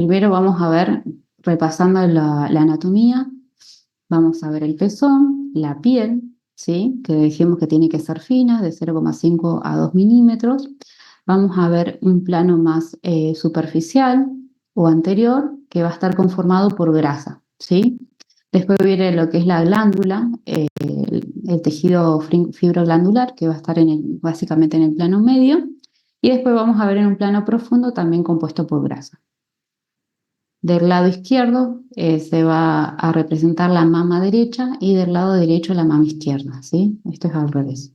Primero vamos a ver, repasando la anatomía, vamos a ver el pezón, la piel, ¿sí? Que dijimos que tiene que ser fina, de 0,5 a 2 milímetros. Vamos a ver un plano más superficial o anterior, que va a estar conformado por grasa, ¿sí? Después viene lo que es la glándula, el tejido fibroglandular, que va a estar básicamente en el plano medio. Y después vamos a ver en un plano profundo también compuesto por grasa. Del lado izquierdo se va a representar la mama derecha y del lado derecho la mama izquierda, ¿sí? Esto es al revés.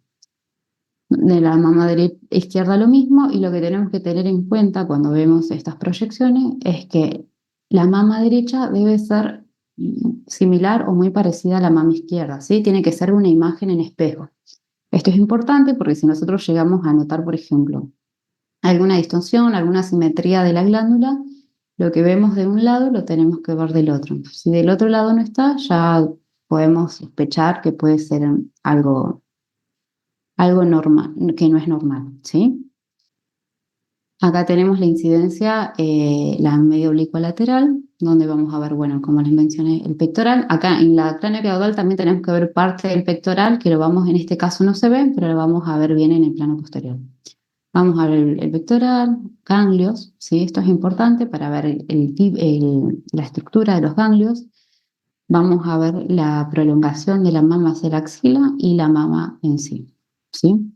De la mama izquierda lo mismo, y lo que tenemos que tener en cuenta cuando vemos estas proyecciones es que la mama derecha debe ser similar o muy parecida a la mama izquierda, ¿sí? Tiene que ser una imagen en espejo. Esto es importante porque si nosotros llegamos a notar, por ejemplo, alguna distorsión, alguna asimetría de la glándula, lo que vemos de un lado lo tenemos que ver del otro. Si del otro lado no está, ya podemos sospechar que puede ser algo normal, que no es normal, ¿sí? Acá tenemos la incidencia, la medio oblicua lateral, donde vamos a ver, bueno, como les mencioné, el pectoral. Acá en la cráneo caudal también tenemos que ver parte del pectoral, que lo vamos, en este caso no se ve, pero lo vamos a ver bien en el plano posterior. Vamos a ver el pectoral, ganglios, ¿sí? Esto es importante para ver la estructura de los ganglios. Vamos a ver la prolongación de la mama hacia la axila y la mama en sí, ¿sí?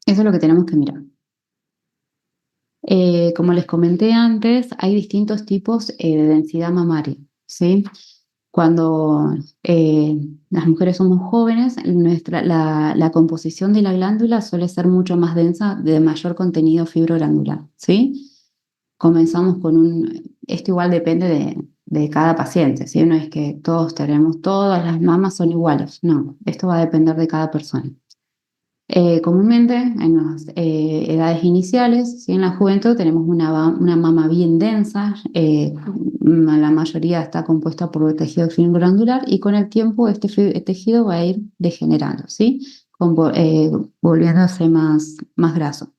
Eso es lo que tenemos que mirar. Como les comenté antes, hay distintos tipos de densidad mamaria, ¿sí? Cuando las mujeres somos jóvenes, la composición de la glándula suele ser mucho más densa, de mayor contenido fibroglandular, ¿sí? Comenzamos esto igual depende de cada paciente, ¿sí? No es que todas las mamas son iguales, no, esto va a depender de cada persona. Comúnmente en las edades iniciales, ¿sí? En la juventud tenemos una mama bien densa, la mayoría está compuesta por tejido fibroglandular y con el tiempo este tejido va a ir degenerando, ¿sí? Volviéndose más graso.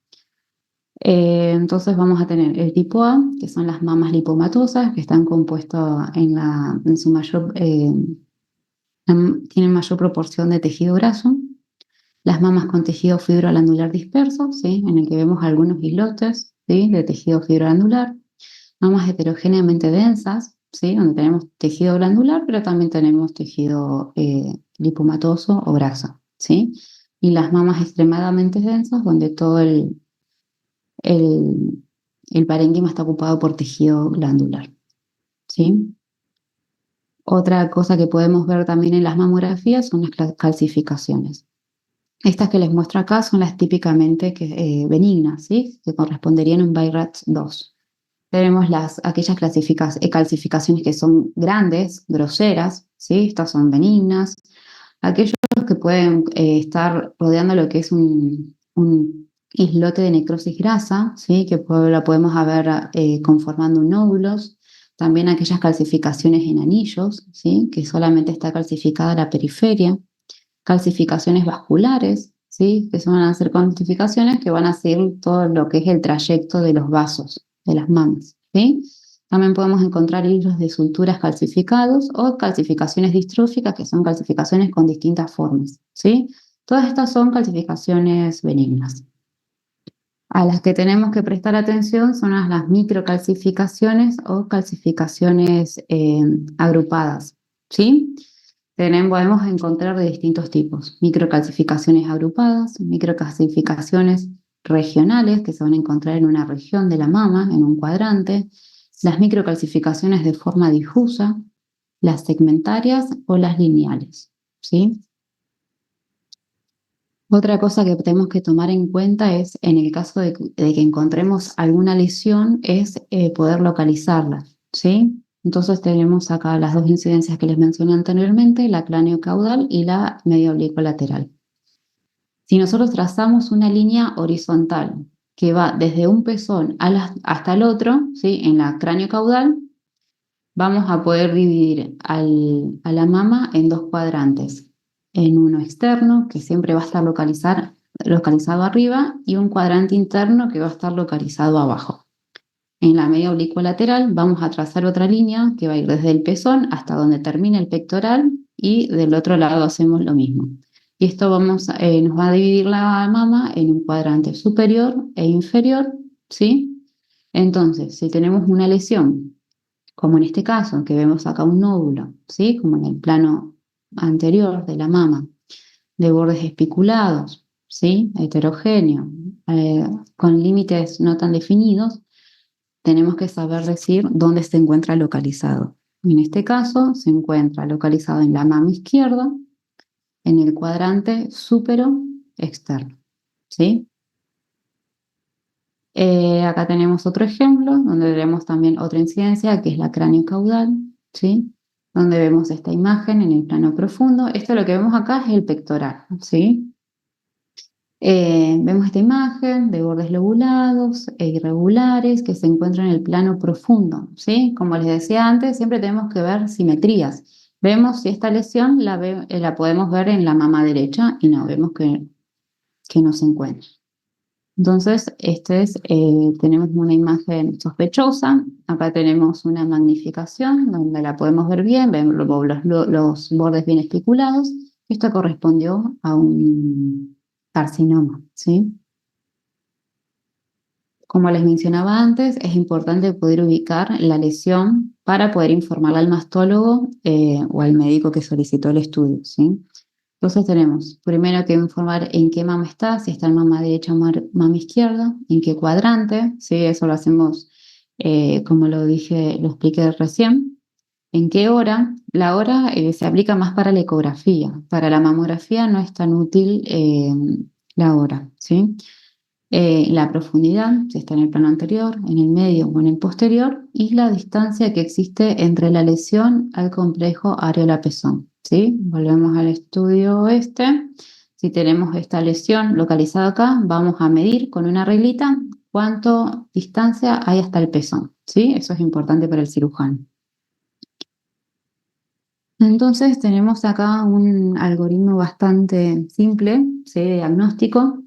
Entonces vamos a tener el tipo A, que son las mamas lipomatosas, que están compuestas en su mayor, tienen mayor proporción de tejido graso. Las mamas con tejido fibroglandular disperso, ¿sí? En el que vemos algunos islotes, ¿sí? De tejido fibroglandular. Mamas heterogéneamente densas, ¿sí? Donde tenemos tejido glandular, pero también tenemos tejido lipomatoso o grasa, ¿sí? Y las mamas extremadamente densas, donde todo el, el parénquima está ocupado por tejido glandular, ¿sí? Otra cosa que podemos ver también en las mamografías son las calcificaciones. Estas que les muestro acá son las típicamente benignas, ¿sí? Que corresponderían a un BI-RADS 2. Tenemos aquellas calcificaciones que son grandes, groseras, ¿sí? Estas son benignas. Aquellos que pueden estar rodeando lo que es un islote de necrosis grasa, ¿sí? Que la podemos ver conformando nódulos. También aquellas calcificaciones en anillos, ¿sí? Que solamente está calcificada la periferia. Calcificaciones vasculares, ¿sí? Que van a ser calcificaciones que van a seguir todo lo que es el trayecto de los vasos de las mamas, ¿sí? También podemos encontrar hilos de suturas calcificados o calcificaciones distróficas, que son calcificaciones con distintas formas, ¿sí? Todas estas son calcificaciones benignas. A las que tenemos que prestar atención son a las microcalcificaciones o calcificaciones agrupadas, ¿sí? Podemos encontrar de distintos tipos: microcalcificaciones agrupadas, microcalcificaciones regionales, que se van a encontrar en una región de la mama, en un cuadrante, las microcalcificaciones de forma difusa, las segmentarias o las lineales, ¿sí? Otra cosa que tenemos que tomar en cuenta es, en el caso de que encontremos alguna lesión, es poder localizarla, ¿sí? Entonces tenemos acá las dos incidencias que les mencioné anteriormente, la craneocaudal y la medio oblicuo lateral. Si nosotros trazamos una línea horizontal que va desde un pezón hasta el otro, ¿sí? En la craneocaudal, vamos a poder dividir a la mama en dos cuadrantes: en uno externo, que siempre va a estar localizado arriba, y un cuadrante interno que va a estar localizado abajo. En la media oblicua lateral vamos a trazar otra línea que va a ir desde el pezón hasta donde termina el pectoral y del otro lado hacemos lo mismo. Y esto nos va a dividir la mama en un cuadrante superior e inferior, ¿sí? Entonces, si tenemos una lesión, como en este caso, que vemos acá un nódulo, ¿sí? Como en el plano anterior de la mama, de bordes espiculados, ¿sí? Heterogéneo, eh, con límites no tan definidos, tenemos que saber decir dónde se encuentra localizado. En este caso, se encuentra localizado en la mama izquierda, en el cuadrante súpero externo, ¿sí? Acá tenemos otro ejemplo, donde tenemos también otra incidencia, que es la cráneo-caudal, ¿sí? Donde vemos esta imagen en el plano profundo. Esto lo que vemos acá es el pectoral, ¿sí? Vemos esta imagen de bordes lobulados e irregulares que se encuentran en el plano profundo, ¿sí? Como les decía antes, siempre tenemos que ver simetrías. Vemos si esta lesión la podemos ver en la mama derecha y no, vemos que no se encuentra. Entonces, tenemos una imagen sospechosa. Acá tenemos una magnificación donde la podemos ver bien, vemos los bordes bien espiculados. Esto correspondió a un carcinoma, ¿sí? Como les mencionaba antes, es importante poder ubicar la lesión para poder informarle al mastólogo o al médico que solicitó el estudio, ¿sí? Entonces tenemos primero que informar en qué mama está, si está en mama derecha o mama izquierda, en qué cuadrante, ¿sí? Eso lo hacemos, como lo dije, lo expliqué recién. ¿En qué hora? La hora se aplica más para la ecografía. Para la mamografía no es tan útil la hora, ¿sí? La profundidad, si está en el plano anterior, en el medio o en el posterior, y la distancia que existe entre la lesión al complejo areola-pezón, ¿sí? Volvemos al estudio este. Si tenemos esta lesión localizada acá, vamos a medir con una reglita cuánto distancia hay hasta el pezón, ¿sí? Eso es importante para el cirujano. Entonces tenemos acá un algoritmo bastante simple, ¿sí? De diagnóstico.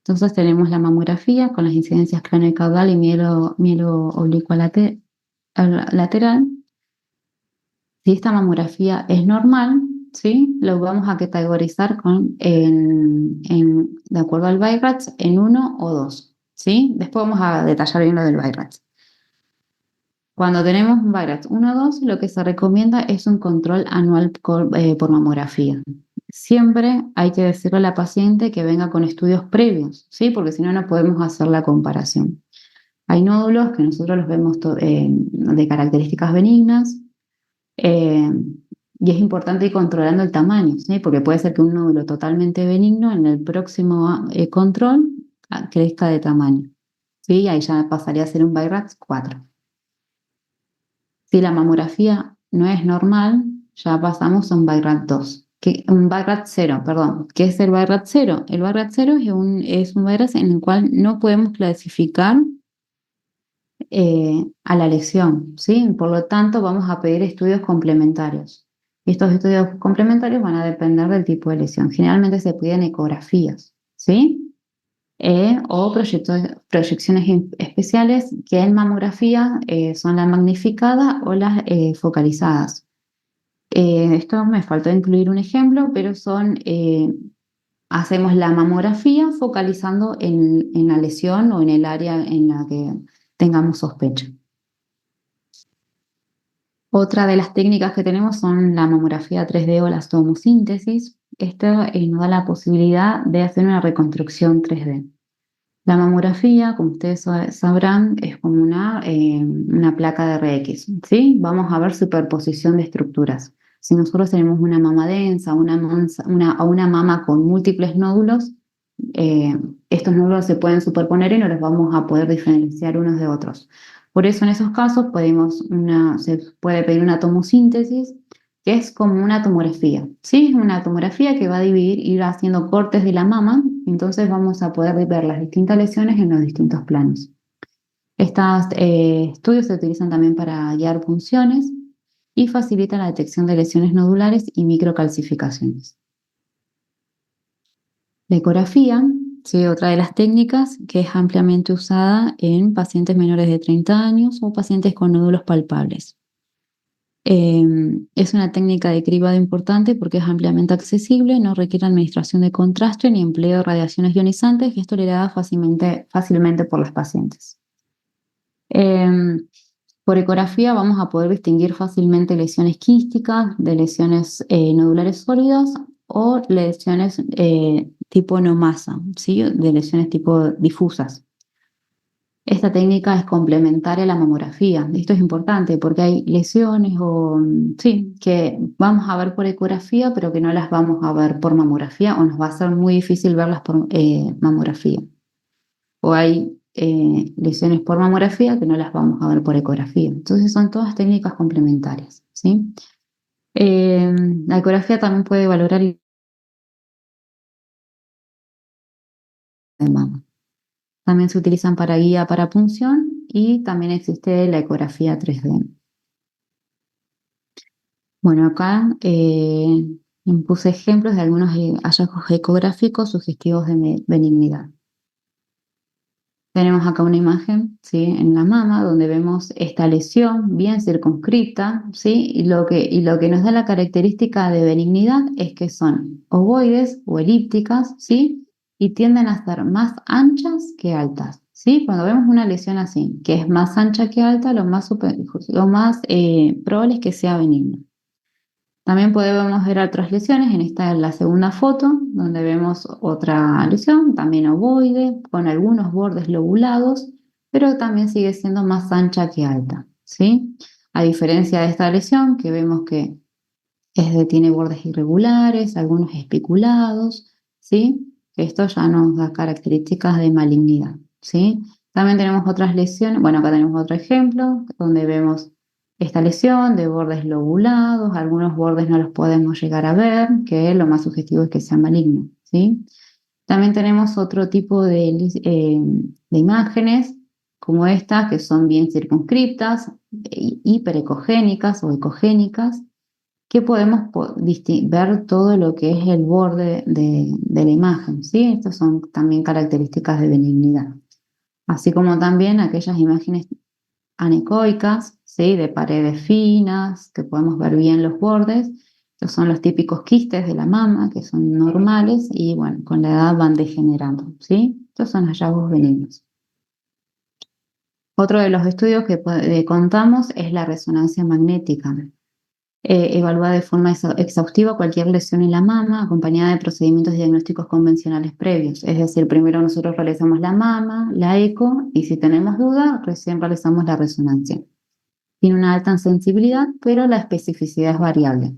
Entonces tenemos la mamografía con las incidencias craneocaudal y mielo oblicuo lateral. Si esta mamografía es normal, ¿sí? Lo vamos a categorizar de acuerdo al BI-RADS en 1 o 2, ¿sí? Después vamos a detallar bien lo del BI-RADS. Cuando tenemos un BI-RADS 1 o 2, lo que se recomienda es un control anual por mamografía. Siempre hay que decirle a la paciente que venga con estudios previos, ¿sí? Porque si no, no podemos hacer la comparación. Hay nódulos que nosotros los vemos de características benignas eh, y es importante ir controlando el tamaño, ¿sí? Porque puede ser que un nódulo totalmente benigno en el próximo control crezca de tamaño, ¿sí? Ahí ya pasaría a ser un BI-RADS 4. Si la mamografía no es normal, ya pasamos a un BI-RADS 2. Un BI-RADS 0, perdón. ¿Qué es el BI-RADS 0? El BI-RADS 0 es un BI-RADS en el cual no podemos clasificar a la lesión, ¿sí? Por lo tanto, vamos a pedir estudios complementarios. Y estos estudios complementarios van a depender del tipo de lesión. Generalmente se piden ecografías, ¿sí? O proyecciones especiales que en mamografía son las magnificadas o las focalizadas. Esto me faltó incluir un ejemplo, pero hacemos la mamografía focalizando en la lesión o en el área en la que tengamos sospecha. Otra de las técnicas que tenemos son la mamografía 3D o la tomosíntesis. Esta nos da la posibilidad de hacer una reconstrucción 3D. La mamografía, como ustedes sabrán, es como una placa de RX, ¿sí? Vamos a ver superposición de estructuras. Si nosotros tenemos una mama densa, o una mama con múltiples nódulos, eh, estos nódulos se pueden superponer y no los vamos a poder diferenciar unos de otros. Por eso en esos casos se puede pedir una tomosíntesis, que es como una tomografía, ¿sí? Una tomografía que va a ir haciendo cortes de la mama, entonces vamos a poder ver las distintas lesiones en los distintos planos. Estos estudios se utilizan también para guiar punciones y facilitan la detección de lesiones nodulares y microcalcificaciones. La ecografía, ¿sí? Otra de las técnicas que es ampliamente usada en pacientes menores de 30 años o pacientes con nódulos palpables. Es una técnica de cribado importante porque es ampliamente accesible, no requiere administración de contraste ni empleo de radiaciones ionizantes y es tolerada fácilmente por los pacientes. Por ecografía vamos a poder distinguir fácilmente lesiones quísticas de lesiones nodulares sólidas o lesiones tipo no masa, ¿sí? De lesiones tipo difusas. Esta técnica es complementaria a la mamografía. Esto es importante porque hay lesiones sí, que vamos a ver por ecografía, pero que no las vamos a ver por mamografía o nos va a ser muy difícil verlas por mamografía. O hay lesiones por mamografía que no las vamos a ver por ecografía. Entonces son todas técnicas complementarias, ¿sí? La ecografía también puede valorar el de mama. También se utilizan para guía para punción y también existe la ecografía 3D. Bueno, acá impuse ejemplos de algunos hallazgos ecográficos sugestivos de benignidad. Tenemos acá una imagen, ¿sí? En la mama donde vemos esta lesión bien circunscrita, ¿sí? Y lo que nos da la característica de benignidad es que son ovoides o elípticas, ¿sí? Y tienden a ser más anchas que altas, ¿sí? Cuando vemos una lesión así, que es más ancha que alta, lo más probable es que sea benigna. También podemos ver otras lesiones, en esta es la segunda foto, donde vemos otra lesión, también ovoide, con algunos bordes lobulados, pero también sigue siendo más ancha que alta, ¿sí? A diferencia de esta lesión, que vemos que tiene bordes irregulares, algunos espiculados, ¿sí? Esto ya nos da características de malignidad, ¿sí? También tenemos otras lesiones, bueno, acá tenemos otro ejemplo, donde vemos esta lesión de bordes lobulados, algunos bordes no los podemos llegar a ver, que lo más sugestivo es que sea maligno, ¿sí? También tenemos otro tipo de imágenes, como esta, que son bien circunscriptas, hiperecogénicas o ecogénicas, que podemos ver todo lo que es el borde de la imagen, ¿sí? Estas son también características de benignidad. Así como también aquellas imágenes anecoicas, ¿sí? De paredes finas, que podemos ver bien los bordes. Estos son los típicos quistes de la mama, que son normales y, bueno, con la edad van degenerando, ¿sí? Estos son hallazgos benignos. Otro de los estudios que contamos es la resonancia magnética. Evalúa de forma exhaustiva cualquier lesión en la mama, acompañada de procedimientos diagnósticos convencionales previos. Es decir, primero nosotros realizamos la mama, la eco, y si tenemos duda, recién realizamos la resonancia. Tiene una alta sensibilidad, pero la especificidad es variable.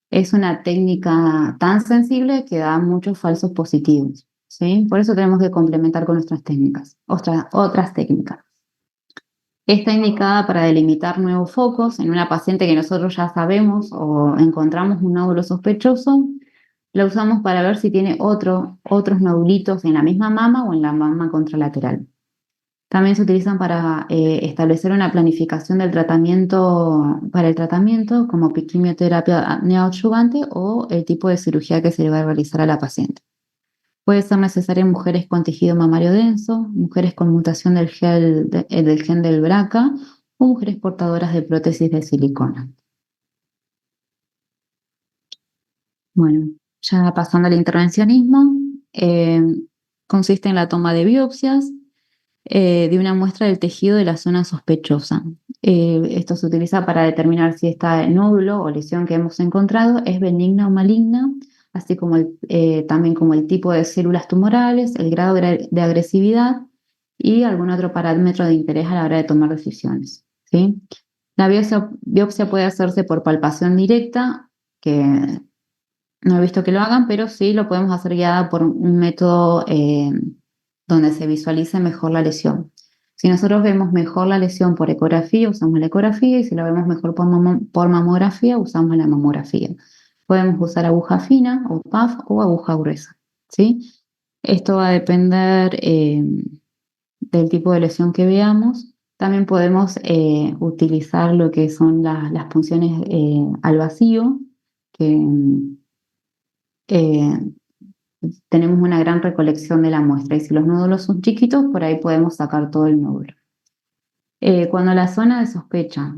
Es una técnica tan sensible que da muchos falsos positivos, ¿sí? Por eso tenemos que complementar con nuestras técnicas, otras técnicas. Está indicada para delimitar nuevos focos en una paciente que nosotros ya sabemos o encontramos un nódulo sospechoso. La usamos para ver si tiene otros nodulitos en la misma mama o en la mama contralateral. También se utilizan para establecer una planificación del tratamiento, para el tratamiento, como quimioterapia neoadyuvante o el tipo de cirugía que se le va a realizar a la paciente. Puede ser necesaria en mujeres con tejido mamario denso, mujeres con mutación del gen del BRCA o mujeres portadoras de prótesis de silicona. Bueno, ya pasando al intervencionismo, eh, consiste en la toma de biopsias de una muestra del tejido de la zona sospechosa. Esto se utiliza para determinar si este nódulo o lesión que hemos encontrado es benigna o maligna, así como también como el tipo de células tumorales, el grado de agresividad y algún otro parámetro de interés a la hora de tomar decisiones, ¿sí? La biopsia puede hacerse por palpación directa, que no he visto que lo hagan, pero sí lo podemos hacer guiada por un método donde se visualice mejor la lesión. Si nosotros vemos mejor la lesión por ecografía, usamos la ecografía, y si la vemos mejor por mamografía, usamos la mamografía. Podemos usar aguja fina o PAF o aguja gruesa, ¿sí? Esto va a depender del tipo de lesión que veamos. También podemos utilizar lo que son las punciones al vacío, que eh, tenemos una gran recolección de la muestra y si los nódulos son chiquitos, por ahí podemos sacar todo el nódulo. Cuando la zona de sospecha,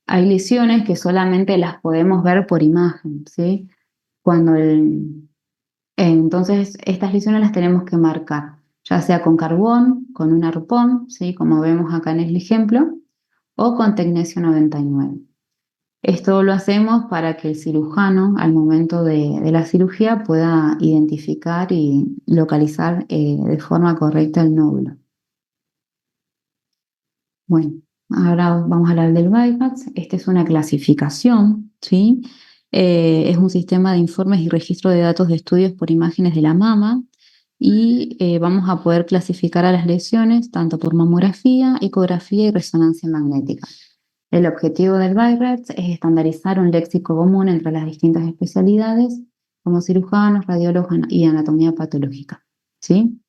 hay lesiones que solamente las podemos ver por imagen, ¿sí? Entonces, estas lesiones las tenemos que marcar, ya sea con carbón, con un arpón, ¿sí? Como vemos acá en el ejemplo, o con tecnesio 99. Esto lo hacemos para que el cirujano, al momento de la cirugía, pueda identificar y localizar de forma correcta el nódulo. Bueno, ahora vamos a hablar del BIPATS. Esta es una clasificación, ¿sí? Es un sistema de informes y registro de datos de estudios por imágenes de la mama y vamos a poder clasificar a las lesiones tanto por mamografía, ecografía y resonancia magnética. El objetivo del BIRATS es estandarizar un léxico común entre las distintas especialidades como cirujanos, radiólogos y anatomía patológica, ¿sí?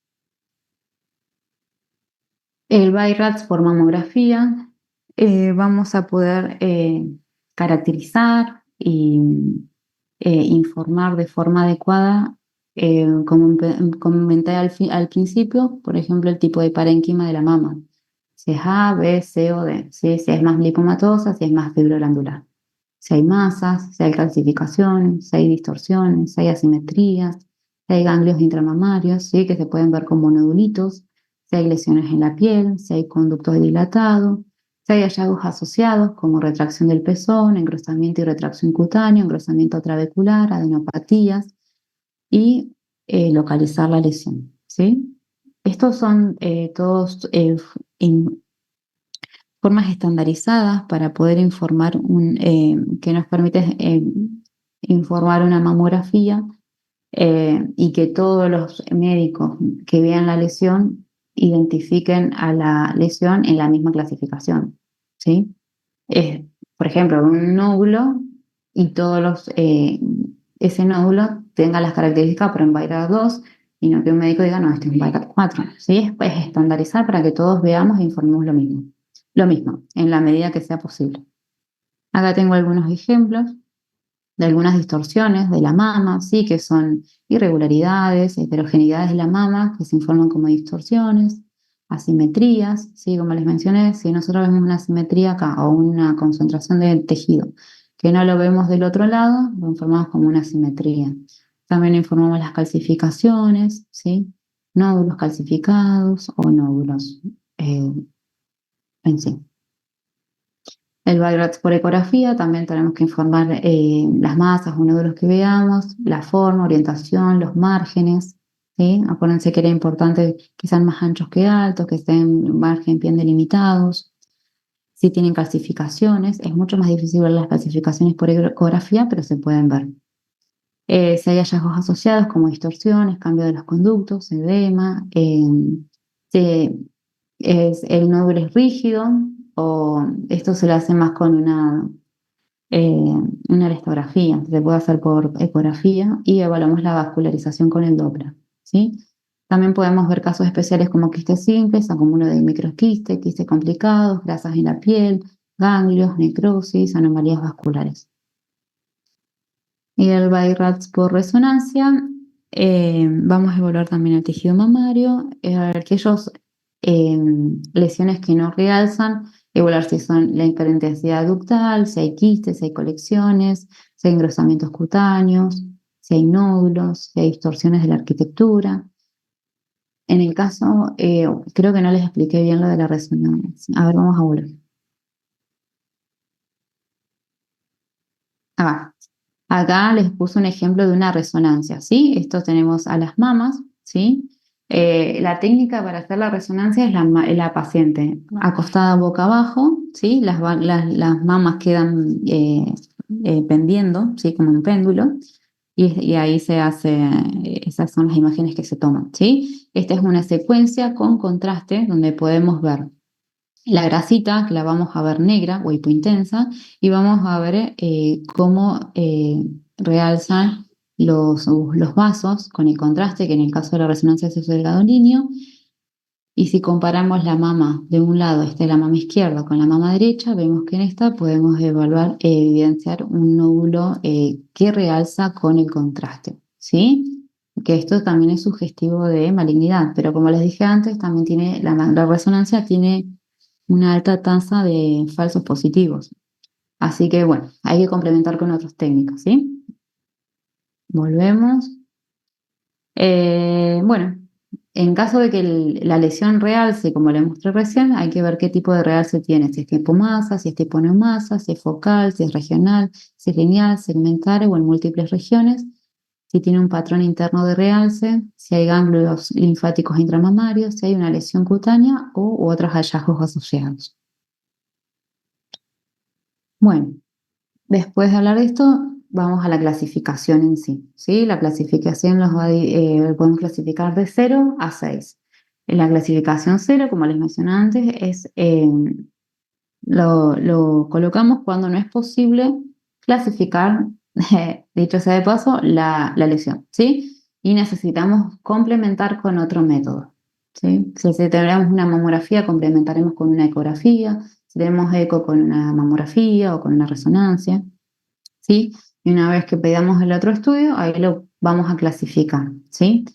El BIRATS por mamografía, vamos a poder caracterizar y informar de forma adecuada, como comenté al principio, por ejemplo, el tipo de parénquima de la mama. Si es A, B, C o D, ¿sí? Si es más lipomatosa, si es más fibroglandular. Si hay masas, si hay calcificaciones, si hay distorsiones, si hay asimetrías, si hay ganglios intramamarios, ¿sí? Que se pueden ver como nodulitos, si hay lesiones en la piel, si hay conducto dilatado, si hay hallazgos asociados como retracción del pezón, engrosamiento y retracción cutáneo, engrosamiento trabecular, adenopatías y localizar la lesión, ¿sí? Estos son todos formas estandarizadas para poder informar que nos permite informar una mamografía y que todos los médicos que vean la lesión identifiquen a la lesión en la misma clasificación, ¿sí? Por ejemplo, un nódulo y ese nódulo tenga las características, pero en BIRAT 2 y no que un médico diga, no, este es un BIRAT 4, ¿sí? Es estandarizar para que todos veamos e informemos lo mismo. Lo mismo, en la medida que sea posible. Acá tengo algunos ejemplos de algunas distorsiones de la mama, sí, que son irregularidades, heterogeneidades de la mama, que se informan como distorsiones, asimetrías, sí, como les mencioné, si nosotros vemos una asimetría acá o una concentración de tejido que no lo vemos del otro lado, lo informamos como una asimetría. También informamos las calcificaciones, sí, nódulos calcificados o nódulos en sí. El BIRATS por ecografía, también tenemos que informar las masas o nódulos que veamos, la forma, orientación, los márgenes, ¿sí? Acuérdense que era importante que sean más anchos que altos, que estén margen bien delimitados. Si tienen calcificaciones, es mucho más difícil ver las calcificaciones por ecografía, pero se pueden ver. Si hay hallazgos asociados como distorsiones, cambio de los conductos, edema, si el nódulo es rígido o esto se lo hace más con una elastografía, se puede hacer por ecografía y evaluamos la vascularización con el Doppler, ¿sí? También podemos ver casos especiales como quistes simples, acúmulo de microquistes, quistes complicados, grasas en la piel, ganglios, necrosis, anomalías vasculares. Y el BIRATS por resonancia, vamos a evaluar también el tejido mamario, aquellas lesiones que no realzan, evaluar si son la hiperintensidad ductal, si hay quistes, si hay colecciones, si hay engrosamientos cutáneos, si hay nódulos, si hay distorsiones de la arquitectura. En el caso, creo que no les expliqué bien lo de la resonancia. A ver, vamos a volver. Acá les puse un ejemplo de una resonancia, ¿sí? Esto tenemos a las mamas, ¿sí? La técnica para hacer la resonancia es la paciente acostada boca abajo, ¿sí? Las mamas quedan pendiendo, ¿sí? Como un péndulo, y ahí se hace, esas son las imágenes que se toman, ¿sí? Esta es una secuencia con contraste donde podemos ver la grasita, que la vamos a ver negra o hipointensa, y vamos a ver cómo realzan los vasos con el contraste, que en el caso de la resonancia es el delgado líneo. Y si comparamos la mama de un lado, esta es la mama izquierda, con la mama derecha, vemos que en esta podemos evidenciar un nódulo que realza con el contraste, ¿sí? que esto también es sugestivo de malignidad, pero como les dije antes, también tiene la resonancia tiene una alta tasa de falsos positivos. Así que bueno, hay que complementar con otras técnicas, ¿sí? Volvemos. Bueno, en caso de que la lesión realce, como le mostré recién, hay que ver qué tipo de realce tiene, si es tipo masa, si es tipo neomasa, si es focal, si es regional, si es lineal, segmentario o en múltiples regiones, si tiene un patrón interno de realce, si hay ganglios linfáticos intramamarios, si hay una lesión cutánea u otros hallazgos asociados. Bueno, después de hablar de esto, vamos a la clasificación en sí, ¿sí? La clasificación podemos clasificar de 0 a 6. En la clasificación 0, como les mencioné antes, lo colocamos cuando no es posible clasificar, dicho sea de paso, la lesión, ¿sí? Y necesitamos complementar con otro método, ¿sí? Si tenemos una mamografía, complementaremos con una ecografía, si tenemos eco con una mamografía o con una resonancia. ¿Sí? Y una vez que pedamos el otro estudio, ahí lo vamos a clasificar, ¿sí?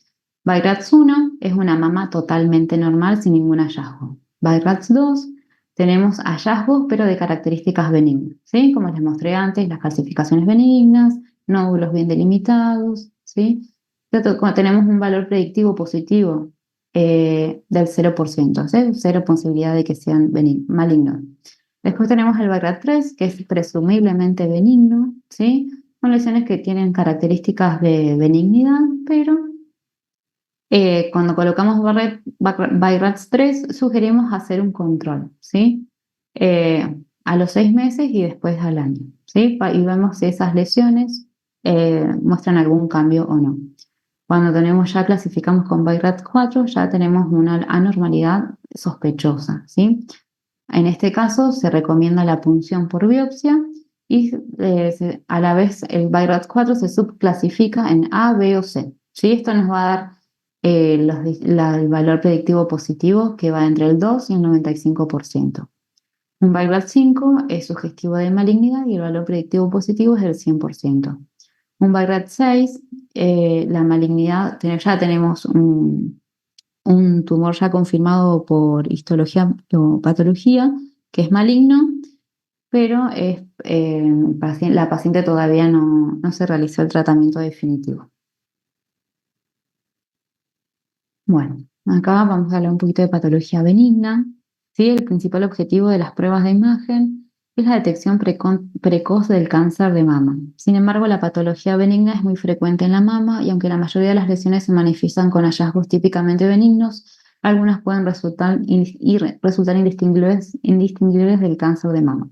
BI-RADS 1 es una mama totalmente normal sin ningún hallazgo. BI-RADS 2 tenemos hallazgos pero de características benignas, ¿sí? Como les mostré antes, las calcificaciones benignas, nódulos bien delimitados, ¿sí? Tenemos un valor predictivo positivo del 0%, ¿sí? Cero posibilidad de que sean malignos. Después tenemos el BI-RADS 3, que es presumiblemente benigno, ¿sí? Son lesiones que tienen características de benignidad, pero cuando colocamos BI-RADS 3 sugerimos hacer un control, ¿sí? A los 6 meses y después al año, ¿sí? Y vemos si esas lesiones muestran algún cambio o no. Cuando ya clasificamos con BI-RADS 4, ya tenemos una anormalidad sospechosa, ¿sí? En este caso se recomienda la punción por biopsia y a la vez el BI-RADS 4 se subclasifica en A, B o C, ¿sí? Esto nos va a dar el valor predictivo positivo que va entre el 2 y el 95%. Un BI-RADS 5 es sugestivo de malignidad y el valor predictivo positivo es del 100%. Un BI-RADS 6, la malignidad, ya tenemos un tumor ya confirmado por histología o patología, que es maligno, pero la paciente todavía no se realizó el tratamiento definitivo. Bueno, acá vamos a hablar un poquito de patología benigna, ¿sí? El principal objetivo de las pruebas de imagen es la detección precoz del cáncer de mama. Sin embargo, la patología benigna es muy frecuente en la mama y aunque la mayoría de las lesiones se manifiestan con hallazgos típicamente benignos, algunas pueden resultar indistinguibles del cáncer de mama,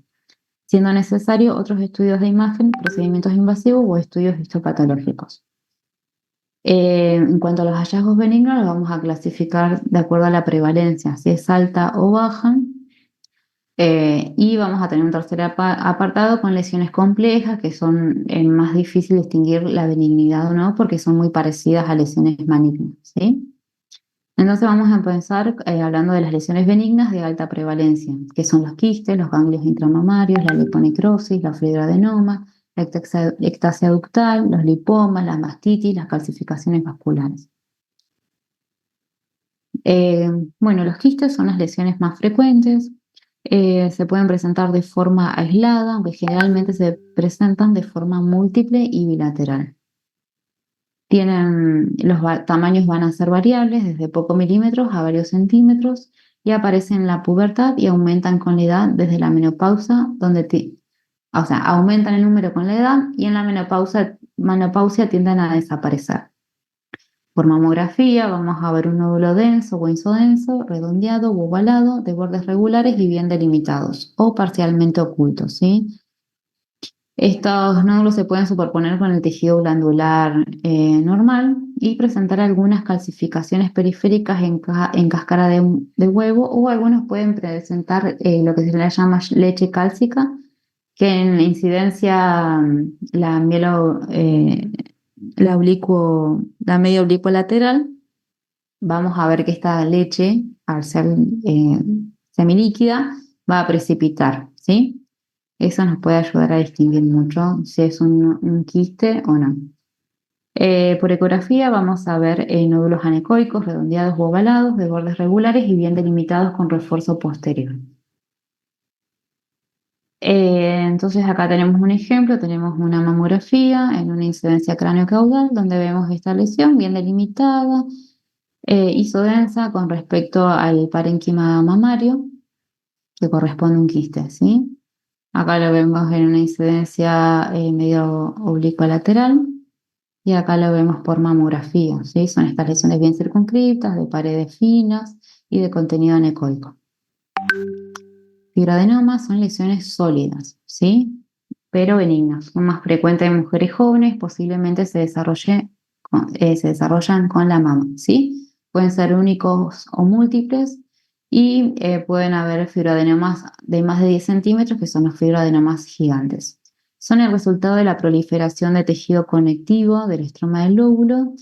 siendo necesario otros estudios de imagen, procedimientos invasivos o estudios histopatológicos. En cuanto a los hallazgos benignos, los vamos a clasificar de acuerdo a la prevalencia, si es alta o baja. Y vamos a tener un tercer apartado con lesiones complejas, que son más difícil distinguir la benignidad o no, porque son muy parecidas a lesiones malignas, ¿sí? Entonces vamos a empezar hablando de las lesiones benignas de alta prevalencia, que son los quistes, los ganglios intramamarios, la liponecrosis, la fibroadenoma, la ectasia ductal, los lipomas, la mastitis, las calcificaciones vasculares. Eh, bueno, los quistes son las lesiones más frecuentes. Se pueden presentar de forma aislada, aunque generalmente se presentan de forma múltiple y bilateral. Los tamaños van a ser variables, desde pocos milímetros a varios centímetros, y aparecen en la pubertad y aumentan con la edad desde la menopausia, o sea, aumentan en número con la edad y en la menopausia tienden a desaparecer. Por mamografía vamos a ver un nódulo denso o insodenso, redondeado u ovalado, de bordes regulares y bien delimitados, o parcialmente ocultos, ¿sí? Estos nódulos se pueden superponer con el tejido glandular normal y presentar algunas calcificaciones periféricas en cáscara de huevo, o algunos pueden presentar lo que se le llama leche cálcica, que en incidencia la media oblicuo lateral, vamos a ver que esta leche, al ser eh, semilíquida, va a precipitar, ¿sí? Eso nos puede ayudar a distinguir mucho si es un quiste o no. Por ecografía vamos a ver nódulos anecoicos, redondeados o ovalados, de bordes regulares y bien delimitados con refuerzo posterior. Entonces acá tenemos un ejemplo, tenemos una mamografía en una incidencia cráneo-caudal donde vemos esta lesión bien delimitada, isodensa con respecto al parénquima mamario, que corresponde a un quiste, ¿sí? Acá lo vemos en una incidencia medio oblicua lateral y acá lo vemos por mamografía, ¿sí? Son estas lesiones bien circunscritas, de paredes finas y de contenido anecoico. Fibroadenomas son lesiones sólidas, ¿sí? Pero benignas. Son más frecuentes en mujeres jóvenes, posiblemente se desarrollan con la mama, ¿sí? Pueden ser únicos o múltiples y pueden haber fibroadenomas de más de 10 centímetros, que son los fibroadenomas gigantes. Son el resultado de la proliferación de tejido conectivo del estroma del lóbulo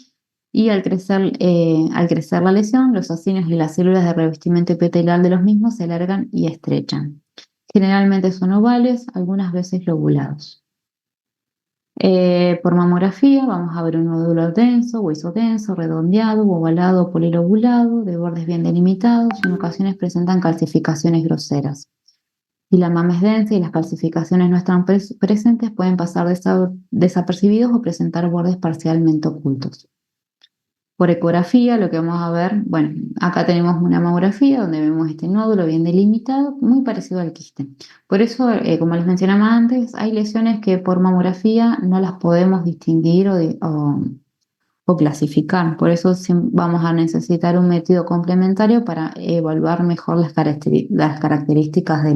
y al crecer la lesión, los acinos y las células de revestimiento epitelial de los mismos se alargan y estrechan. Generalmente son ovales, algunas veces lobulados. Por mamografía vamos a ver un nódulo denso, hueso denso, redondeado, ovalado o polilobulado, de bordes bien delimitados y en ocasiones presentan calcificaciones groseras. Si la mama es densa y las calcificaciones no están presentes, pueden pasar desapercibidos o presentar bordes parcialmente ocultos. Por ecografía, lo que vamos a ver, bueno, acá tenemos una mamografía donde vemos este nódulo bien delimitado, muy parecido al quiste. Por eso, como les mencionaba antes, hay lesiones que por mamografía no las podemos distinguir o clasificar. Por eso vamos a necesitar un método complementario para evaluar mejor las características de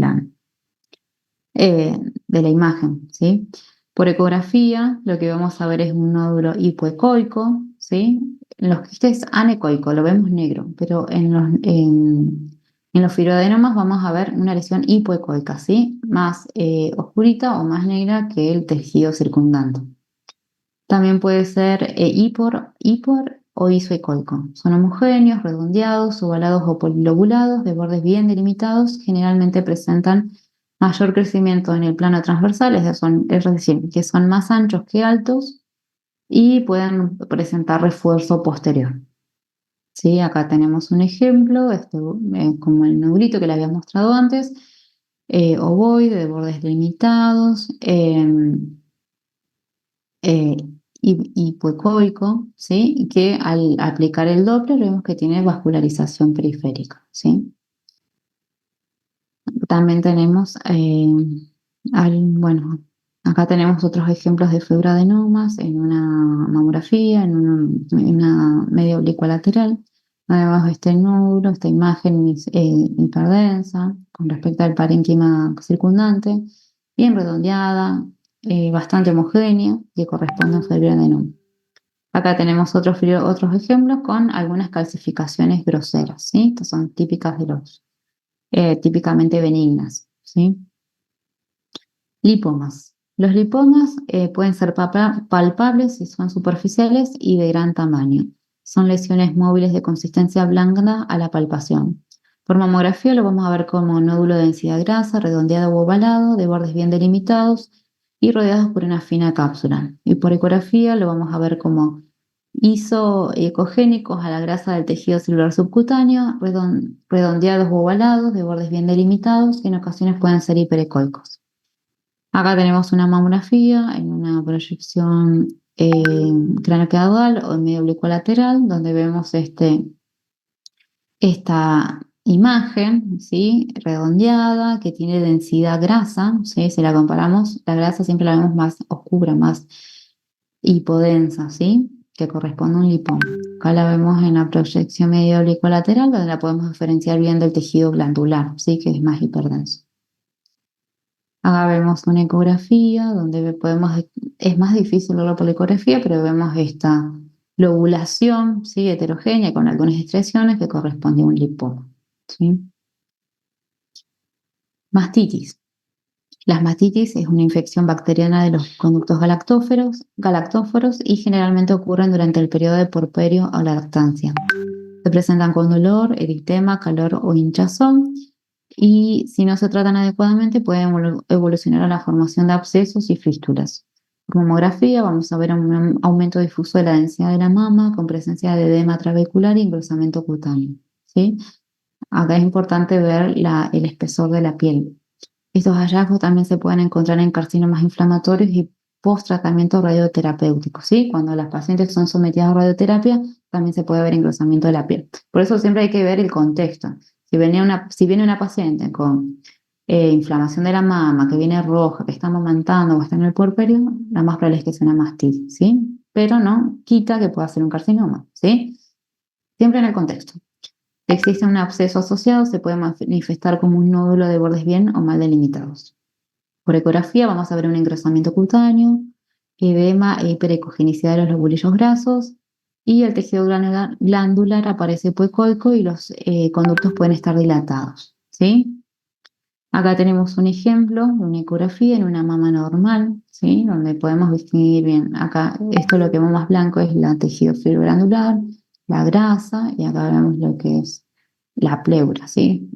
la imagen, ¿sí? Por ecografía, lo que vamos a ver es un nódulo hipoecoico, ¿sí? En los quistes anecoico lo vemos negro, pero en los fibroadenomas vamos a ver una lesión hipoecoica, ¿sí? Más oscurita o más negra que el tejido circundante. También puede ser hipor o isoecoico. Son homogéneos, redondeados, ovalados o polilobulados, de bordes bien delimitados, generalmente presentan mayor crecimiento en el plano transversal, es decir, que son más anchos que altos y pueden presentar refuerzo posterior. ¿Sí? Acá tenemos un ejemplo, como el nodulito que le había mostrado antes, ovoide, de bordes delimitados, eh, hipoecoico, ¿sí? Que al aplicar el Doppler vemos que tiene vascularización periférica, ¿sí? También tenemos, bueno, acá tenemos otros ejemplos de fibroadenomas en una mamografía, en una media oblicua lateral. Vemos este nódulo, esta imagen hiperdensa con respecto al parénquima circundante, bien redondeada, bastante homogénea, que corresponde a un fibroadenoma. Acá tenemos otros ejemplos con algunas calcificaciones groseras, ¿sí? Estas son típicas típicamente benignas, ¿sí? Lipomas. Los lipomas pueden ser palpables si son superficiales y de gran tamaño. Son lesiones móviles de consistencia blanda a la palpación. Por mamografía lo vamos a ver como nódulo de densidad grasa, redondeado o ovalado, de bordes bien delimitados y rodeados por una fina cápsula. Y por ecografía lo vamos a ver como isoecogénicos a la grasa del tejido celular subcutáneo, redondeados o ovalados, de bordes bien delimitados, que en ocasiones pueden ser hiperecoicos. Acá tenemos una mamografía en una proyección craneocaudal o medio oblicuo lateral, donde vemos esta imagen, ¿sí? Redondeada, que tiene densidad grasa, ¿sí? Si la comparamos, la grasa siempre la vemos más oscura, más hipodensa, ¿sí? Que corresponde a un lipoma. Acá la vemos en la proyección medio oblicuo lateral, donde la podemos diferenciar bien del tejido glandular, ¿sí? Que es más hiperdenso. Acá vemos una ecografía donde es más difícil verlo por la ecografía, pero vemos esta lobulación, ¿sí? Heterogénea con algunas expresiones que corresponde a un lipoma, ¿sí? Mastitis. Las mastitis es una infección bacteriana de los conductos galactóforos y generalmente ocurren durante el periodo de puerperio o lactancia. Se presentan con dolor, eritema, calor o hinchazón y si no se tratan adecuadamente pueden evolucionar a la formación de abscesos y fístulas. Por mamografía vamos a ver un aumento difuso de la densidad de la mama con presencia de edema trabecular y engrosamiento cutáneo, ¿sí? Acá es importante ver el espesor de la piel. Estos hallazgos también se pueden encontrar en carcinomas inflamatorios y post-tratamiento radioterapéutico, ¿sí? Cuando las pacientes son sometidas a radioterapia, también se puede ver engrosamiento de la piel. Por eso siempre hay que ver el contexto. Si viene una paciente con inflamación de la mama, que viene roja, que está amamantando o está en el puerperio, la más probable es que sea una mastitis, ¿sí? Pero no quita que pueda ser un carcinoma, ¿sí? Siempre en el contexto. Si existe un absceso asociado, se puede manifestar como un nódulo de bordes bien o mal delimitados. Por ecografía vamos a ver un engrosamiento cutáneo, edema e hiperecogenicidad de los lobulillos grasos y el tejido glandular aparece hipoecoico y los conductos pueden estar dilatados, ¿sí? Acá tenemos un ejemplo de una ecografía en una mama normal, ¿sí? Donde podemos distinguir bien. Acá, esto lo que vemos más blanco es el tejido fibroglandular, la grasa, y acá vemos lo que es la pleura, ¿sí?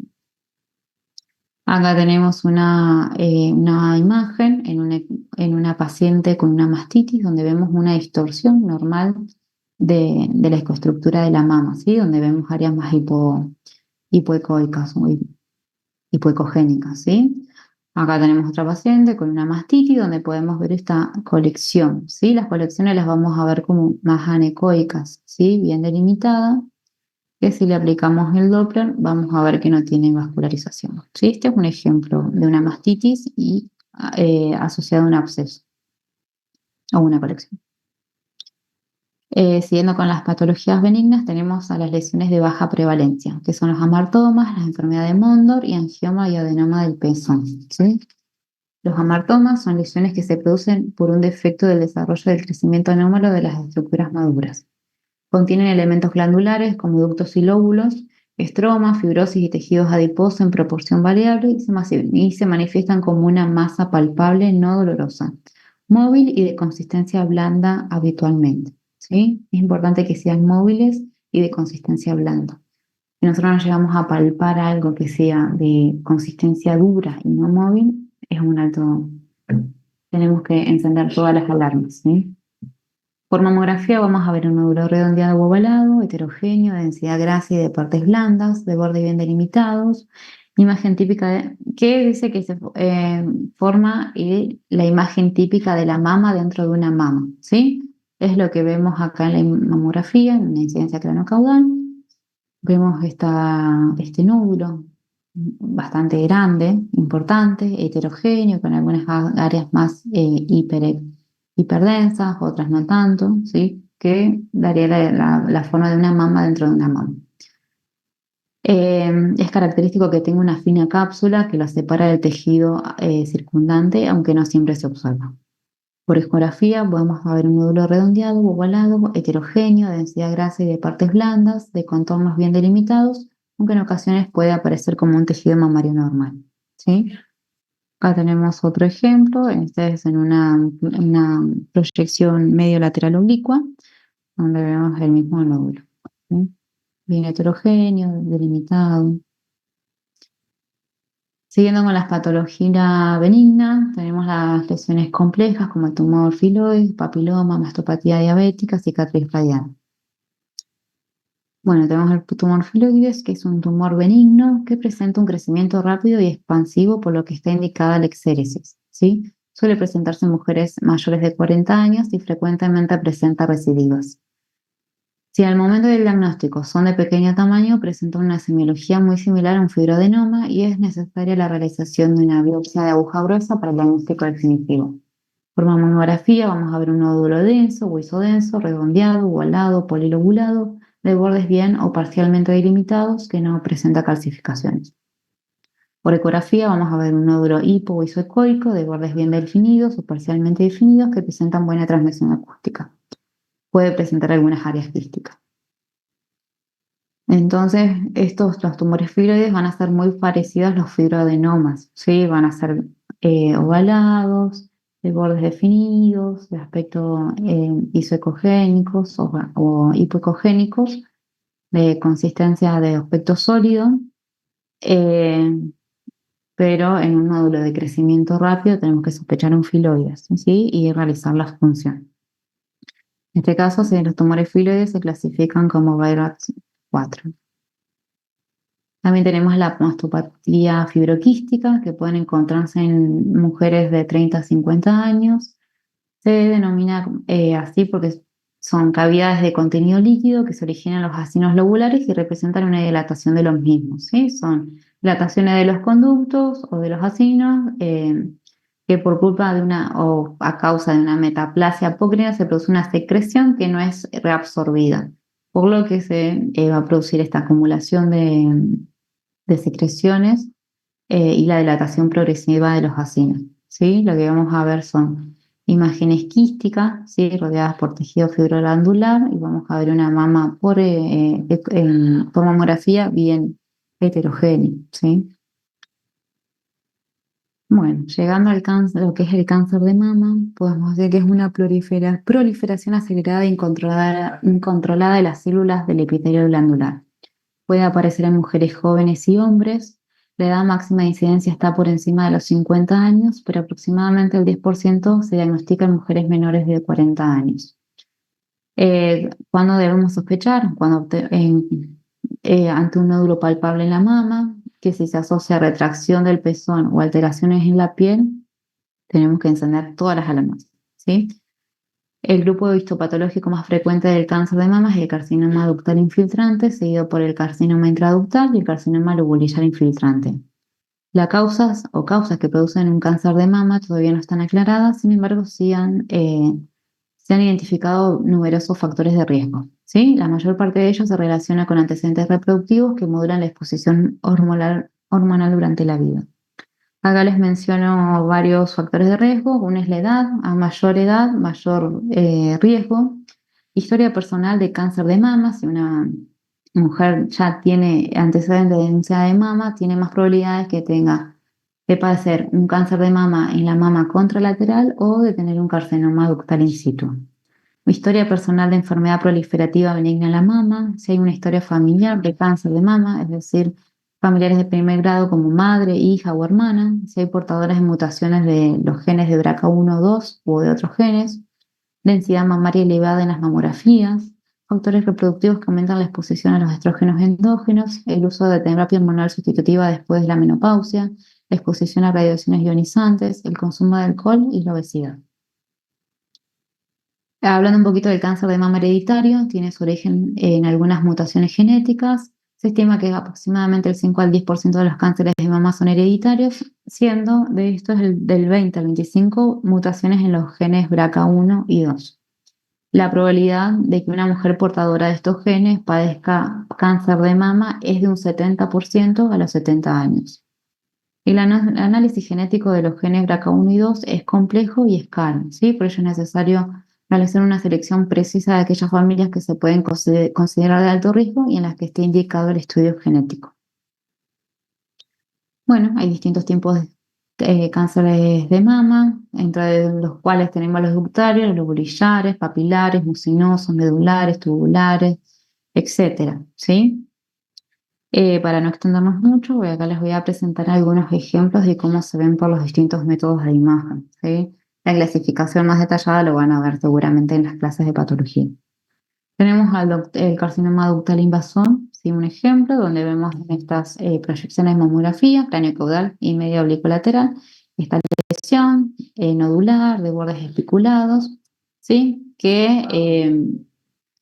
Acá tenemos una imagen en una paciente con una mastitis donde vemos una distorsión normal de la ecoestructura de la mama, ¿sí? Donde vemos áreas más hipoecoicas o hipoecogénicas, ¿sí? Acá tenemos otra paciente con una mastitis donde podemos ver esta colección, ¿sí? Las colecciones las vamos a ver como más anecoicas, ¿sí? Bien delimitadas, que si le aplicamos el Doppler vamos a ver que no tiene vascularización, ¿sí? Este es un ejemplo de una mastitis y asociado a un absceso o una colección. Siguiendo con las patologías benignas, tenemos a las lesiones de baja prevalencia, que son los amartomas, las enfermedades de Mondor y angioma y adenoma del pezón, ¿sí? Los amartomas son lesiones que se producen por un defecto del desarrollo del crecimiento anómalo de las estructuras maduras. Contienen elementos glandulares como ductos y lóbulos, estromas, fibrosis y tejidos adiposos en proporción variable y se manifiestan como una masa palpable no dolorosa, móvil y de consistencia blanda habitualmente, ¿sí? Es importante que sean móviles y de consistencia blanda. Si nosotros no llegamos a palpar algo que sea de consistencia dura y no móvil, es un alto. Tenemos que encender todas las alarmas, ¿sí? Por mamografía vamos a ver un nódulo redondeado o ovalado, heterogéneo, de densidad grasa y de partes blandas, de bordes bien delimitados. Imagen típica que dice que se forma la imagen típica de la mama dentro de una mama, ¿sí? Es lo que vemos acá en la mamografía, en una incidencia cranocaudal. Vemos este nódulo bastante grande, importante, heterogéneo, con algunas áreas más hiperdensas, otras no tanto, ¿sí? Que daría la forma de una mama dentro de una mama. Es característico que tenga una fina cápsula que la separa del tejido circundante, aunque no siempre se observa. Por ecografía podemos ver un nódulo redondeado, ovalado, heterogéneo, de densidad grasa y de partes blandas, de contornos bien delimitados, aunque en ocasiones puede aparecer como un tejido mamario normal, ¿sí? Acá tenemos otro ejemplo, este es en una proyección medio lateral oblicua, donde vemos el mismo nódulo, ¿sí? Bien heterogéneo, delimitado. Siguiendo con las patologías benignas, tenemos las lesiones complejas como el tumor filoide, papiloma, mastopatía diabética, cicatriz radial. Bueno, tenemos el tumor filoides, que es un tumor benigno que presenta un crecimiento rápido y expansivo, por lo que está indicada la exéresis, ¿sí? Suele presentarse en mujeres mayores de 40 años y frecuentemente presenta recidivas. Si al momento del diagnóstico son de pequeño tamaño, presentan una semiología muy similar a un fibroadenoma y es necesaria la realización de una biopsia de aguja gruesa para el diagnóstico definitivo. Por mamografía vamos a ver un nódulo denso, hueso denso, redondeado, ovalado, polilobulado, de bordes bien o parcialmente delimitados que no presenta calcificaciones. Por ecografía vamos a ver un nódulo hipo o isoecoico de bordes bien definidos o parcialmente definidos que presentan buena transmisión acústica. Puede presentar algunas áreas quísticas. Entonces, los tumores fibroides van a ser muy parecidos a los fibroadenomas, ¿sí? Van a ser ovalados, de bordes definidos, de aspecto isoecogénicos o hipoecogénicos, de consistencia de aspecto sólido. pero en un nódulo de crecimiento rápido tenemos que sospechar un filoides, ¿sí? Y realizar la función. En este caso, si los tumores filoides se clasifican como VIRAT 4. También tenemos la mastopatía fibroquística, que pueden encontrarse en mujeres de 30 a 50 años. Se denomina así porque son cavidades de contenido líquido que se originan en los acinos lobulares y representan una dilatación de los mismos, ¿sí? Son dilataciones de los conductos o de los acinos que por culpa de o a causa de una metaplasia apócrina se produce una secreción que no es reabsorbida, por lo que se va a producir esta acumulación de secreciones y la dilatación progresiva de los acinos, ¿sí? Lo que vamos a ver son imágenes quísticas, ¿sí? Rodeadas por tejido fibroglandular y vamos a ver una mama por mamografía bien heterogénea, ¿sí? Bueno, llegando al cáncer, lo que es el cáncer de mama, podemos decir que es una proliferación acelerada e incontrolada de las células del epitelio glandular. Puede aparecer en mujeres jóvenes y hombres. La edad máxima de incidencia está por encima de los 50 años, pero aproximadamente el 10% se diagnostica en mujeres menores de 40 años. ¿Cuándo debemos sospechar? Ante un nódulo palpable en la mama, que si se asocia a retracción del pezón o alteraciones en la piel, tenemos que encender todas las alarmas, ¿sí? El grupo histopatológico más frecuente del cáncer de mama es el carcinoma ductal infiltrante, seguido por el carcinoma intraductal y el carcinoma lobulillar infiltrante. Las causas que producen un cáncer de mama todavía no están aclaradas, sin embargo, se han identificado numerosos factores de riesgo, ¿sí? La mayor parte de ellos se relaciona con antecedentes reproductivos que modulan la exposición hormonal durante la vida. Acá les menciono varios factores de riesgo. Uno es la edad, a mayor edad, mayor riesgo. Historia personal de cáncer de mama. Si una mujer ya tiene antecedentes de denuncia de mama, tiene más probabilidades de padecer un cáncer de mama en la mama contralateral o de tener un carcinoma ductal in situ. Historia personal de enfermedad proliferativa benigna en la mama. Si hay una historia familiar de cáncer de mama, es decir, familiares de primer grado como madre, hija o hermana, si hay portadores de mutaciones de los genes de BRCA1 o 2 o de otros genes, densidad mamaria elevada en las mamografías, factores reproductivos que aumentan la exposición a los estrógenos endógenos, el uso de terapia hormonal sustitutiva después de la menopausia, la exposición a radiaciones ionizantes, el consumo de alcohol y la obesidad. Hablando un poquito del cáncer de mama hereditario, tiene su origen en algunas mutaciones genéticas. Se estima que aproximadamente el 5 al 10% de los cánceres de mama son hereditarios, siendo de estos del 20 al 25 mutaciones en los genes BRCA1 y 2. La probabilidad de que una mujer portadora de estos genes padezca cáncer de mama es de un 70% a los 70 años. El análisis genético de los genes BRCA1 y 2 es complejo y es caro, ¿sí? Por ello es necesario realizar una selección precisa de aquellas familias que se pueden considerar de alto riesgo y en las que esté indicado el estudio genético. Bueno, hay distintos tipos de cánceres de mama, entre los cuales tenemos los ductarios, los lobulillares, papilares, mucinosos, medulares, tubulares, etcétera, ¿sí? Para no extendernos mucho, acá les voy a presentar algunos ejemplos de cómo se ven por los distintos métodos de imagen, ¿sí? La clasificación más detallada lo van a ver seguramente en las clases de patología. Tenemos el carcinoma ductal invasor, ¿sí? Un ejemplo donde vemos en estas proyecciones de mamografía, cráneo caudal y medio oblicuo lateral, esta lesión nodular de bordes espiculados, ¿sí?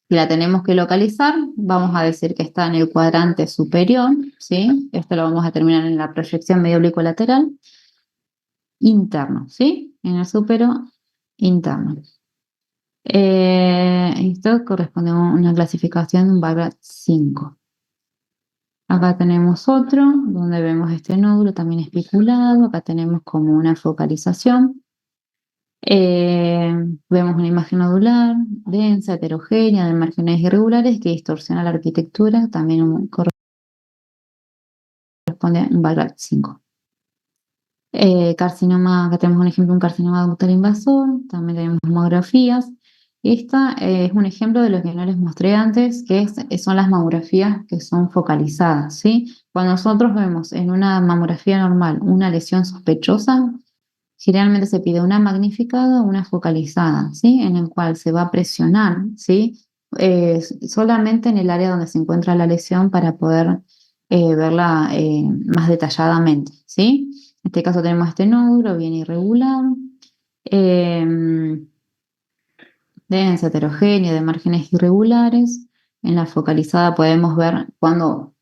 Si la tenemos que localizar, vamos a decir que está en el cuadrante superior, ¿sí? Esto lo vamos a terminar en la proyección medio oblicuo lateral interno, ¿sí? En el supero interno. Esto corresponde a una clasificación de un Virat 5. Acá tenemos otro, donde vemos este nódulo también especulado. Acá tenemos como una focalización. Vemos una imagen nodular, densa, heterogénea, de márgenes irregulares que distorsiona la arquitectura. También corresponde a un Virat 5. Carcinoma, acá tenemos un ejemplo, un carcinoma ductal invasor. También tenemos mamografías. Esta es un ejemplo de lo que no les mostré antes, son las mamografías que son focalizadas, ¿sí? Cuando nosotros vemos en una mamografía normal una lesión sospechosa, generalmente se pide una magnificada o una focalizada, ¿sí? En el cual se va a presionar, ¿sí? Solamente en el área donde se encuentra la lesión para poder verla más detalladamente, ¿sí? En este caso tenemos este nódulo bien irregular. Eh, de densa heterogénea, de márgenes irregulares. En la focalizada podemos ver cuando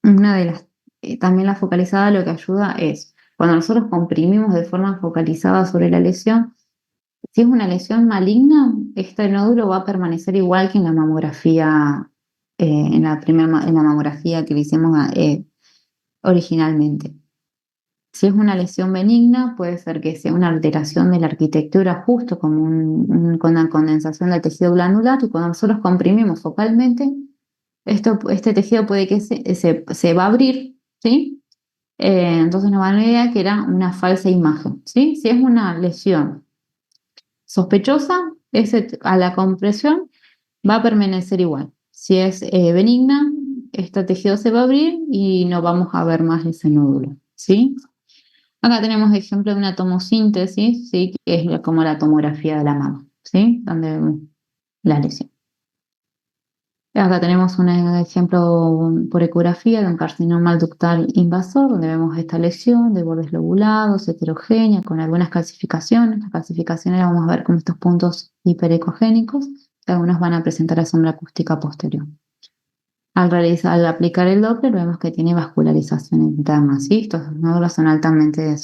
una de las, también la focalizada lo que ayuda es cuando nosotros comprimimos de forma focalizada sobre la lesión, si es una lesión maligna, este nódulo va a permanecer igual que en la mamografía, en la mamografía que le hicimos originalmente. Si es una lesión benigna, puede ser que sea una alteración de la arquitectura, justo como con una condensación del tejido glandular, y cuando nosotros comprimimos focalmente, este tejido puede que se va a abrir, ¿sí? Entonces nos dan la idea que era una falsa imagen, ¿sí? Si es una lesión sospechosa, a la compresión va a permanecer igual. Si es benigna, este tejido se va a abrir y no vamos a ver más ese nódulo, ¿sí? Acá tenemos ejemplo de una tomosíntesis, ¿sí? Que es como la tomografía de la mama, ¿sí? Donde vemos la lesión. Acá tenemos un ejemplo por ecografía de un carcinoma ductal invasor, donde vemos esta lesión de bordes lobulados, heterogénea, con algunas calcificaciones. Las calcificaciones las vamos a ver como estos puntos hiperecogénicos, que algunos van a presentar la sombra acústica posterior. Al aplicar el Doppler vemos que tiene vascularización interna, ¿sí? Estos nódulos son altamente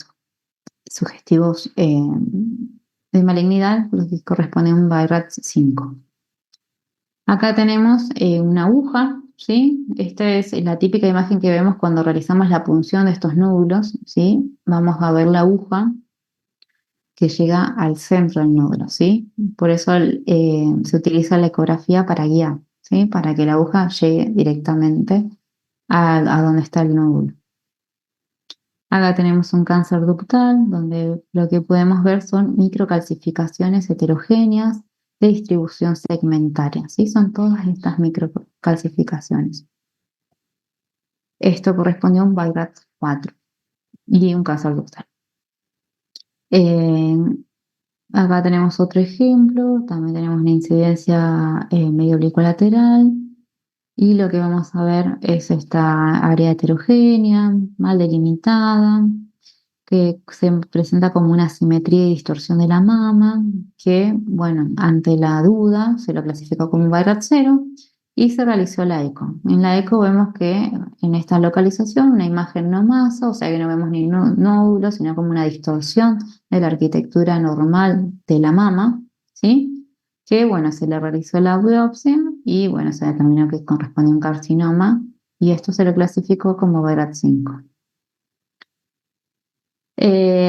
sugestivos de malignidad, lo que corresponde a un BIRAT 5. Acá tenemos una aguja, ¿sí? Esta es la típica imagen que vemos cuando realizamos la punción de estos nódulos, ¿sí? Vamos a ver la aguja que llega al centro del nódulo, ¿sí? Por eso se utiliza la ecografía para guiar, ¿sí? Para que la aguja llegue directamente a donde está el nódulo. Acá tenemos un cáncer ductal, donde lo que podemos ver son microcalcificaciones heterogéneas de distribución segmentaria, ¿sí? Son todas estas microcalcificaciones. Esto corresponde a un BIRAT 4 y un cáncer ductal. Eh, Acá tenemos otro ejemplo, también tenemos una incidencia medio oblicuolateral. Y lo que vamos a ver es esta área heterogénea, mal delimitada, que se presenta como una asimetría y distorsión de la mama, que, bueno, ante la duda se lo clasificó como un BIRAT 0 y se realizó la eco. En la eco vemos que en esta localización una imagen no masa, o sea que no vemos ni nódulos, sino como una distorsión de la arquitectura normal de la mama, ¿sí? Que, bueno, se le realizó la biopsia y, bueno, se determinó que corresponde a un carcinoma y esto se lo clasificó como BIRAT 5.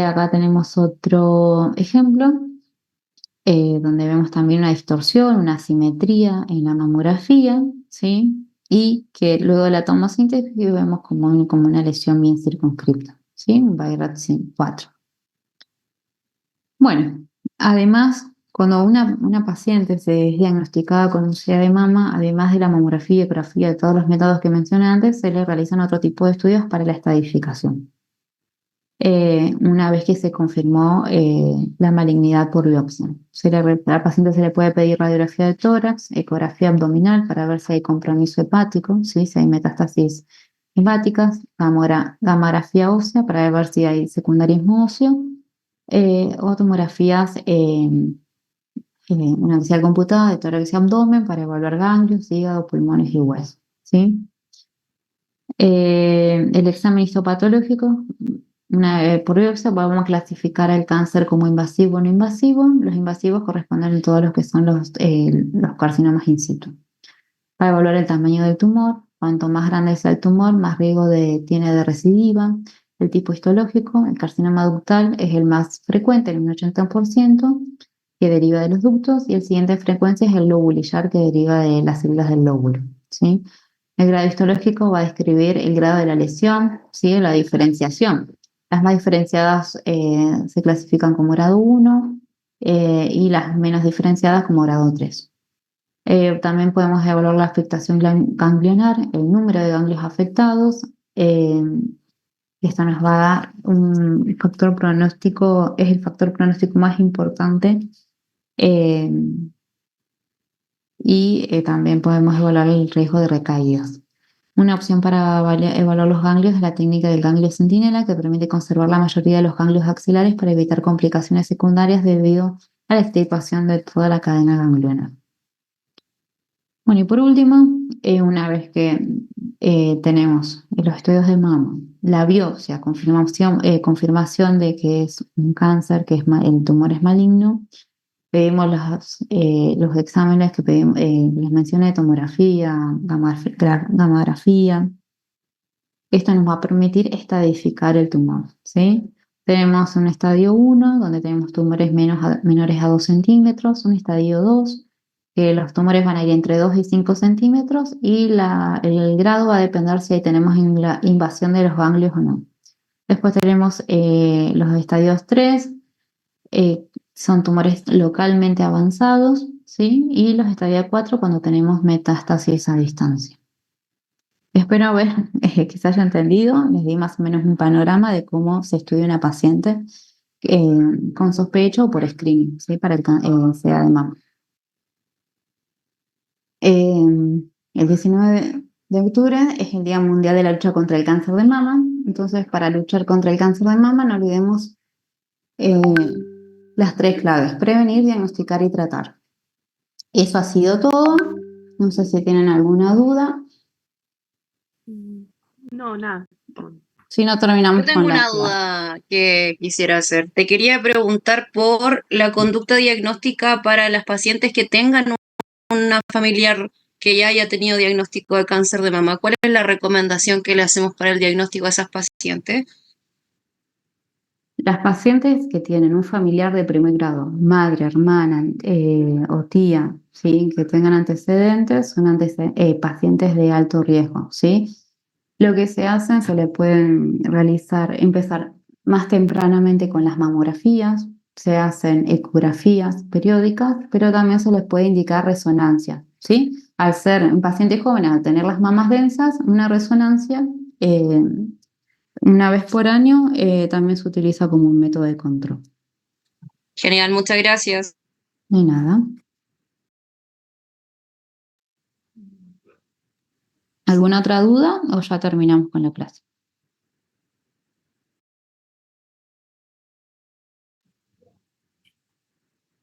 Acá tenemos otro ejemplo donde vemos también una distorsión, una asimetría en la mamografía, ¿sí? Y que luego de la tomosíntesis vemos como una lesión bien circunscripta, ¿sí? Un BIRAT 4. Bueno, además, cuando una paciente se es diagnosticada con UCA de mama, además de la mamografía y ecografía de todos los métodos que mencioné antes, se le realizan otro tipo de estudios para la estadificación. Una vez que se confirmó la malignidad por biopsia. Al paciente se le puede pedir radiografía de tórax, ecografía abdominal para ver si hay compromiso hepático, ¿sí? Si hay metástasis hepáticas, gamografía ósea para ver si hay secundarismo óseo, o tomografías, una axial computada de tórax y abdomen para evaluar ganglios, hígado, pulmones y huesos, ¿sí? El examen histopatológico, por biopsia, vamos a clasificar el cáncer como invasivo o no invasivo. Los invasivos corresponden a todos los que son los carcinomas in situ. Para evaluar el tamaño del tumor, cuanto más grande sea el tumor, más riesgo tiene de recidiva. El tipo histológico, el carcinoma ductal es el más frecuente, en un 80%, que deriva de los ductos, y el siguiente en frecuencia es el lobulillar, que deriva de las células del lóbulo, ¿sí? El grado histológico va a describir el grado de la lesión, ¿sí? La diferenciación. Las más diferenciadas se clasifican como grado 1, y las menos diferenciadas como grado 3. También podemos evaluar la afectación ganglionar, el número de ganglios afectados. Esto nos va a dar un factor pronóstico, es el factor pronóstico más importante. eh, y también podemos evaluar el riesgo de recaídas. Una opción para evaluar los ganglios es la técnica del ganglio centinela, que permite conservar la mayoría de los ganglios axilares para evitar complicaciones secundarias debido a la extirpación de toda la cadena ganglionar. Bueno, y por último, una vez que tenemos los estudios de mama, la biopsia, confirmación de que es un cáncer, que el tumor es maligno, pedimos los exámenes que pedimos, les mencioné, tomografía, gamografía. Esto nos va a permitir estadificar el tumor, ¿sí? Tenemos un estadio 1, donde tenemos tumores menores a 2 centímetros, un estadio 2, que los tumores van a ir entre 2 y 5 centímetros, y el grado va a depender si ahí tenemos invasión de los ganglios o no. Después tenemos los estadios 3, son tumores localmente avanzados, ¿sí? Y los estadios 4 cuando tenemos metástasis a distancia. Espero que se haya entendido. Les di más o menos un panorama de cómo se estudia una paciente con sospecha o por screening, ¿sí? Para el SEA de mama. El 19 de octubre es el Día Mundial de la Lucha contra el Cáncer de Mama. Entonces, para luchar contra el cáncer de mama, no olvidemos las 3 claves: prevenir, diagnosticar y tratar. Eso ha sido todo. No sé si tienen alguna duda. No, nada. Si no, terminamos Yo tengo con la una duda que quisiera hacer. Te quería preguntar por la conducta diagnóstica para las pacientes que tengan una familiar que ya haya tenido diagnóstico de cáncer de mama. ¿Cuál es la recomendación que le hacemos para el diagnóstico a esas pacientes? Las pacientes que tienen un familiar de primer grado, madre, hermana o tía, ¿sí? Que tengan antecedentes, son pacientes de alto riesgo, ¿sí? Lo que se hace, se le pueden empezar más tempranamente con las mamografías, se hacen ecografías periódicas, pero también se les puede indicar resonancia, ¿sí? Al ser un paciente joven, al tener las mamas densas, una resonancia una vez por año también se utiliza como un método de control. Genial, muchas gracias. De nada. ¿Alguna otra duda o ya terminamos con la clase?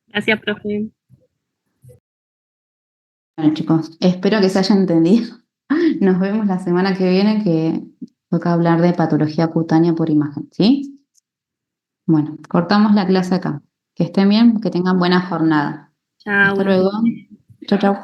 Gracias, profe. Bueno, chicos, espero que se haya entendido. Nos vemos la semana que viene, que toca hablar de patología cutánea por imagen, ¿sí? Bueno, cortamos la clase acá. Que estén bien, que tengan buena jornada. Chao. Hasta luego. Chau, chau.